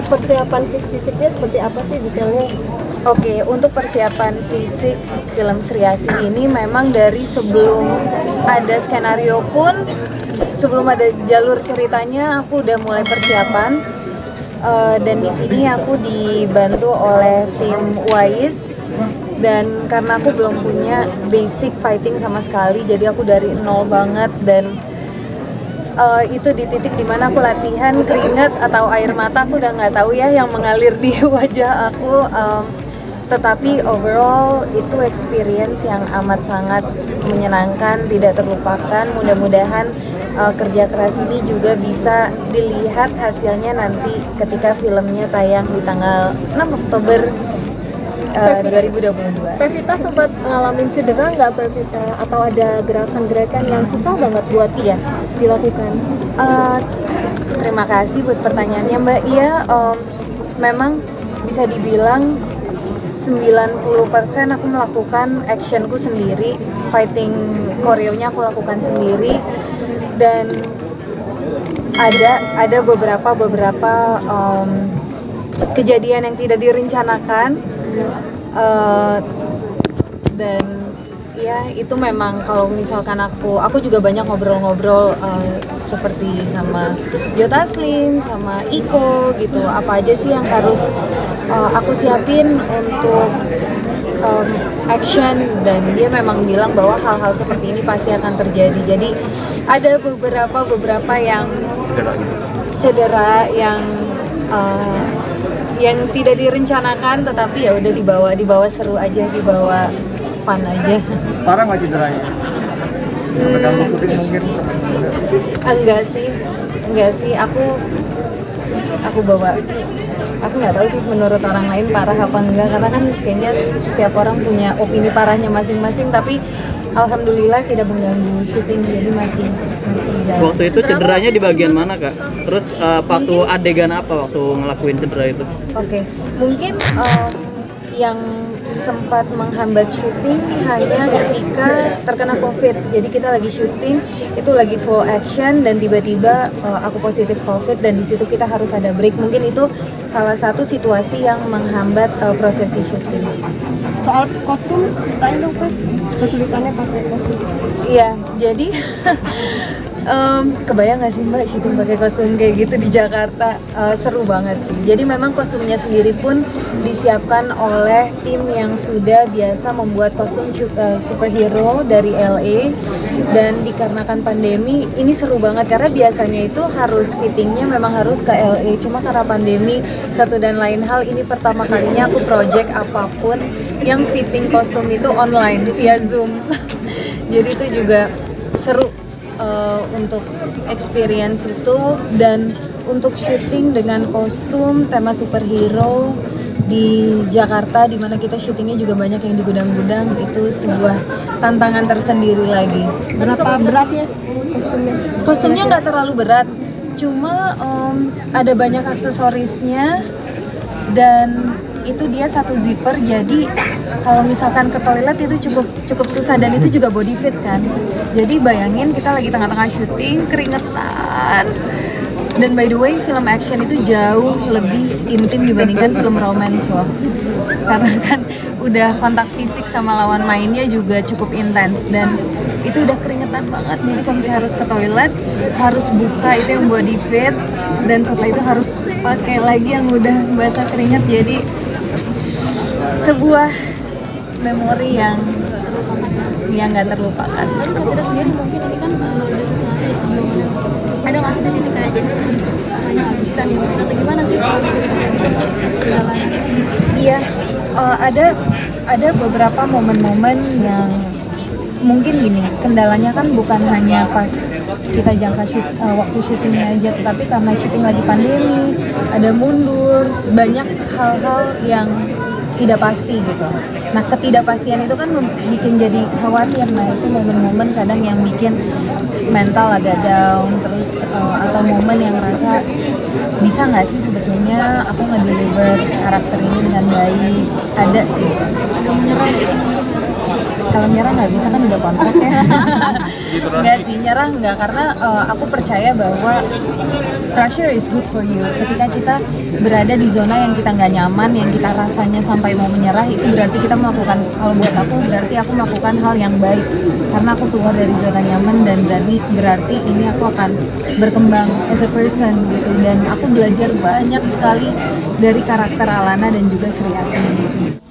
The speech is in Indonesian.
persiapan fisiknya seperti apa sih detailnya? Oke, untuk persiapan fisik film Sri Asih ini memang dari sebelum ada skenario pun, sebelum ada jalur ceritanya, aku udah mulai persiapan. Dan di sini aku dibantu oleh tim Wais, dan karena aku belum punya basic fighting sama sekali, jadi aku dari nol banget. Dan itu di titik dimana aku latihan, keringat atau air mata aku udah nggak tahu ya yang mengalir di wajah aku. Tetapi overall itu experience yang amat sangat menyenangkan, tidak terlupakan. Mudah-mudahan kerja keras ini juga bisa dilihat hasilnya nanti ketika filmnya tayang di tanggal 6 Oktober 2022. Pevita sempat ngalamin cedera nggak Pevita? Atau ada gerakan-gerakan yang susah banget buat dilakukan? Terima kasih buat pertanyaannya Mbak. Iya, memang bisa dibilang 90% aku melakukan actionku sendiri, fighting koreonya aku lakukan sendiri, dan ada beberapa kejadian yang tidak direncanakan, dan ya itu memang kalau misalkan aku juga banyak ngobrol-ngobrol seperti sama Jo Taslim, sama Iko gitu, apa aja sih yang harus aku siapin untuk action, dan dia memang bilang bahwa hal-hal seperti ini pasti akan terjadi. Jadi ada beberapa yang cedera yang tidak direncanakan, tetapi ya udah dibawa seru aja, dibawa fun aja. Parah nggak cederanya? Terganggu syuting mungkin? Enggak sih, aku bawa, aku nggak tahu sih menurut orang lain parah apa enggak, karena kan kayaknya setiap orang punya opini parahnya masing-masing, tapi alhamdulillah tidak mengganggu syuting, jadi masih jalan. Waktu itu cederanya di bagian mana Kak? Terus waktu adegan apa waktu ngelakuin cedera itu? Oke, mungkin yang sempat menghambat syuting hanya ketika terkena COVID. Jadi kita lagi syuting, itu lagi full action, dan tiba-tiba aku positif COVID, dan di situ kita harus ada break. Mungkin itu salah satu situasi yang menghambat prosesi syuting. Soal kostum, ceritain dong Pak, kesulitannya pakai kostum. Iya, jadi kebayang nggak sih Mbak syuting pakai kostum kayak gitu di Jakarta? Seru banget sih. Jadi memang kostumnya sendiri pun disiapkan oleh tim yang sudah biasa membuat kostum superhero dari LA, dan dikarenakan pandemi ini seru banget karena biasanya itu harus fittingnya memang harus ke LA, cuma karena pandemi satu dan lain hal, ini pertama kalinya aku project apapun yang fitting kostum itu online via Zoom. Jadi itu juga seru untuk experience itu, dan untuk syuting dengan kostum tema superhero di Jakarta, di mana kita syutingnya juga banyak yang di gudang-gudang, itu sebuah tantangan tersendiri lagi. Berapa beratnya kostumnya? Kostumnya nggak terlalu berat, cuma ada banyak aksesorisnya, dan itu dia satu zipper, jadi kalau misalkan ke toilet itu cukup susah, dan itu juga body fit kan. Jadi bayangin kita lagi tengah-tengah syuting, keringetan. Dan by the way, film action itu jauh lebih intim dibandingkan film romance loh. Karena kan udah kontak fisik sama lawan mainnya juga cukup intens, dan itu udah keringetan banget. Jadi kalau misalnya harus ke toilet, harus buka itu yang body fit, dan setelah itu harus pakai lagi yang udah basah keringat. Jadi sebuah memori yang nggak terlupakan. Tapi Pevita sendiri mungkin ini kan ada nggak sih titik kayak gitu, banyak nggak bisa nih atau gimana sih? Iya, ada beberapa momen-momen yang mungkin gini, kendalanya kan bukan hanya pas kita jangka waktu syutingnya aja, tetapi karena syuting lagi pandemi, ada mundur, banyak hal-hal yang tidak pasti gitu. Nah, ketidakpastian itu kan bikin jadi khawatir. Nah, itu momen-momen kadang yang bikin mental agak down, terus atau momen yang rasa bisa nggak sih sebetulnya aku nge-deliver karakter ini dengan baik. Ada sih. Ada menyerah gitu. Kalau nyerah nggak bisa kan udah kontrak ya. Nggak sih, nyerah nggak, karena aku percaya bahwa pressure is good for you. Ketika kita berada di zona yang kita nggak nyaman, yang kita rasanya sampai mau menyerah, itu berarti kita melakukan, kalau buat aku berarti aku melakukan hal yang baik, karena aku keluar dari zona nyaman dan berarti ini aku akan berkembang as a person gitu. Dan aku belajar banyak sekali dari karakter Alana dan juga Sri Asih di sini.